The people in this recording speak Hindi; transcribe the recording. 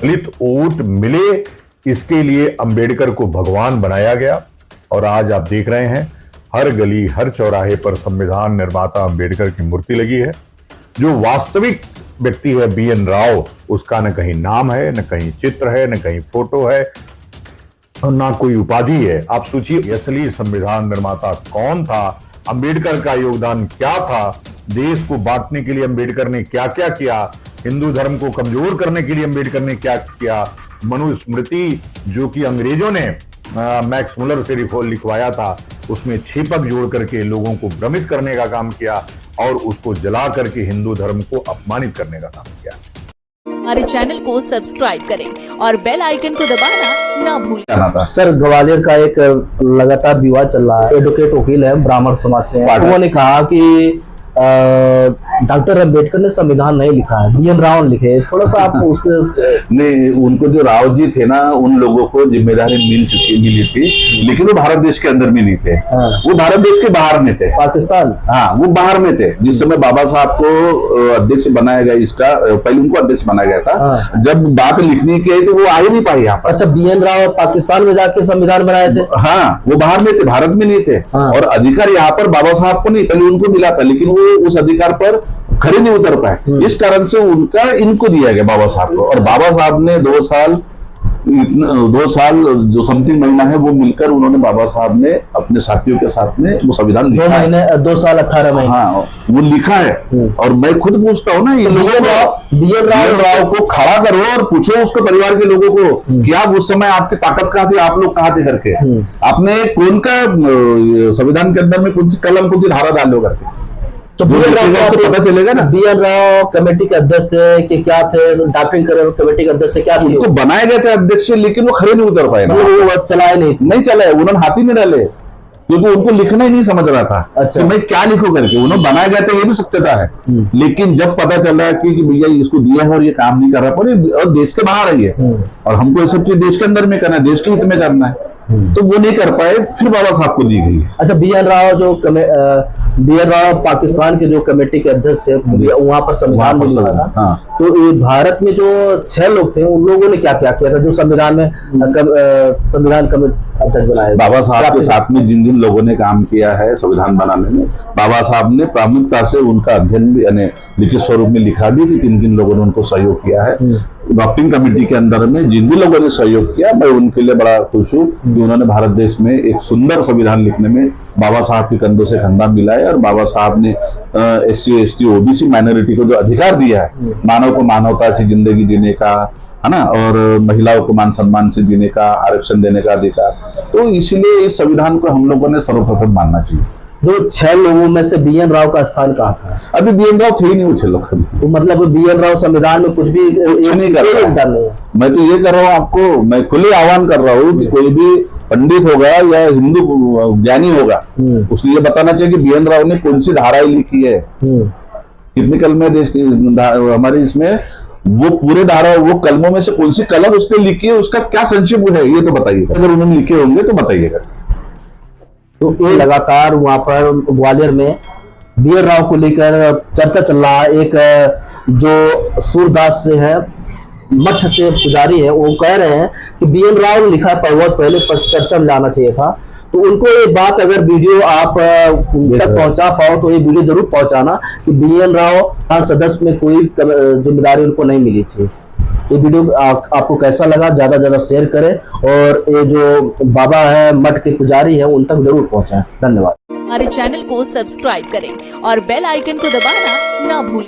दलित वोट मिले, इसके लिए अंबेडकर को भगवान बनाया गया। और आज आप देख रहे हैं हर गली हर चौराहे पर संविधान निर्माता अंबेडकर की मूर्ति लगी है। जो वास्तविक व्यक्ति है BN राव, उसका न कहीं नाम है, न कहीं चित्र है, न कहीं फोटो है और ना कोई उपाधि है। आप सोचिए असली संविधान निर्माता कौन था, अंबेडकर का योगदान क्या था, देश को बांटने के लिए अंबेडकर ने क्या क्या किया, हिंदू धर्म को कमजोर करने के लिए अंबेडकर ने क्या किया। मनुस्मृति जो कि अंग्रेजों ने मैक्स मुलर से लिखवाया था, उसमें छेपक जोड़ करके लोगों को भ्रमित करने का काम किया और उसको जला करके हिंदू धर्म को अपमानित करने का काम किया। हमारे चैनल को सब्सक्राइब करें और बेल आइकन को दबाना ना भूलें। सर, ग्वालियर का एक लगातार विवाद चल रहा है। एडवोकेट वकील है, ब्राह्मण समाज से, उन्होंने कहा कि डॉक्टर अंबेडकर ने संविधान नहीं लिखा है, BN राव लिखे। थोड़ा सा आप उस पर नहीं, उनको जो राव जी थे ना, उन लोगों को जिम्मेदारी मिली थी, लेकिन वो भारत देश के अंदर में नहीं थे। वो भारत देश के बाहर में थे, पाकिस्तान। हाँ, वो बाहर में थे। जिस समय बाबा साहब को अध्यक्ष बनाया गया, इसका पहले उनको अध्यक्ष बनाया गया था। जब बात लिखने की आई तो वो आ ही नहीं पाई यहाँ पर। अच्छा, BN राव पाकिस्तान में जाके संविधान बनाए थे? हाँ, वो बाहर में थे, भारत में नहीं थे। और अधिकार यहाँ पर बाबा साहब को नहीं, पहले उनको मिला था, लेकिन वो उस अधिकार पर खड़े नहीं उतर पाए। इस कारण से उनका इनको दिया गया, बाबा साहब को। और बाबा साहब ने 2 साल जो समथिंग महीना है वो मिलकर उन्होंने, बाबा साहब ने अपने साथियों के साथ में वो संविधान लिखा है। 2 साल 18 महीने। हाँ, वो लिखा है। और मैं खुद पूछता हूँ ना, इन लोगों को, BN राव को खड़ा करो और पूछो उसके परिवार के लोगों को कि आप उस समय आपकी ताकत कहाँ थी, आप लोग कहाँ थे करके। आपने कौन का संविधान के अंदर में कौन सी कलम, कौन सी धारा डालो करके, तो BN राव को पता चलेगा ना। BN राव कमेटी के अध्यक्ष थे कि क्या थे? डॉक्टरिंग कमेटी के अध्यक्ष थे, क्या थे? उनको बनाया गया था अध्यक्ष, लेकिन वो खड़े नहीं उतर पाए ना। वो चलाए नहीं चलाए, उन्होंने हाथ ही नहीं डाले, क्योंकि उनको लिखना ही नहीं समझ रहा था। अच्छा, तो मैं क्या लिखूं करके। उन्होंने बनाया गया था, ये भी सत्यता है। लेकिन जब पता चला कि भैया इसको दिया है और ये काम नहीं कर रहा, और देश के बाहर है ये, और हमको ये सब चीज देश के अंदर में करना है, देश के हित में करना है, तो वो नहीं कर पाए, फिर बाबा साहब को दी गई है। अच्छा, BN राव पाकिस्तान के जो कमेटी के अध्यक्ष थे, वहां पर संविधान में लिखा था। हाँ। तो भारत में जो 6 लोग थे, उन लोगों ने क्या क्या किया था जो संविधान में संविधान कमेटी अध्यक्ष बनाए? बाबा साहब के साथ में जिन जिन लोगों ने काम किया है संविधान बनाने में, बाबा साहब ने प्रामुख्यता से उनका अध्ययन भी, यानी लिखित स्वरूप में लिखा भी कि किन किन लोगों ने उनको सहयोग किया है। ड्राफ्टिंग कमेटी के अंदर में जिन भी लोगों ने सहयोग किया, मैं उनके लिए बड़ा खुश हूँ कि उन्होंने भारत देश में एक सुंदर संविधान लिखने में बाबा साहब के कंधों से कंधा मिलाया। और बाबा साहब ने SC ST OBC माइनॉरिटी को जो अधिकार दिया है, मानव को मानवता से जिंदगी जीने का, है ना, और महिलाओं को मान सम्मान से जीने का, आरक्षण देने का अधिकार, तो इसीलिए इस संविधान को हम लोगों ने सर्वप्रथम मानना चाहिए। जो 6 लोगों में से BN राव का स्थान कहाँ था? अभी BN राव थे ही नहीं वो 6 लोग। तो मतलब BN राव संविधान में कुछ भी नहीं कर रहा है। मैं तो ये कर रहा हूँ, आपको मैं खुले आह्वान कर रहा हूँ कि कोई भी पंडित होगा या हिंदू ज्ञानी होगा, उसको ये बताना चाहिए कि BN राव ने कौन सी धाराएं लिखी है, कितनी कलमें देश की हमारे इसमें, वो पूरे धारा, वो कलमों में से कौन सी कलम उसने लिखी है, उसका क्या संक्षिप्त है, ये तो बताइए। अगर उन्होंने लिखे होंगे तो बताइएगा। तो ये लगातार वहां पर ग्वालियर में BN राव को लेकर चर्चा चल रहा है। एक जो सूरदास से है, मठ से पुजारी है, वो कह रहे हैं कि BN राव ने लिखा है, बहुत पहले चर्चा में लाना चाहिए था। तो उनको ये बात, अगर वीडियो आप उन तक पहुंचा पाओ तो ये वीडियो जरूर पहुंचाना कि BN राव सदस्य में कोई जिम्मेदारी उनको नहीं मिली थी। ये वीडियो आपको कैसा लगा, ज्यादा से ज्यादा शेयर करें और ये जो बाबा है, मठ के पुजारी है, उन तक जरूर पहुंचाएं। धन्यवाद। हमारे चैनल को सब्सक्राइब करें और बेल आइकन को दबाना ना भूलें।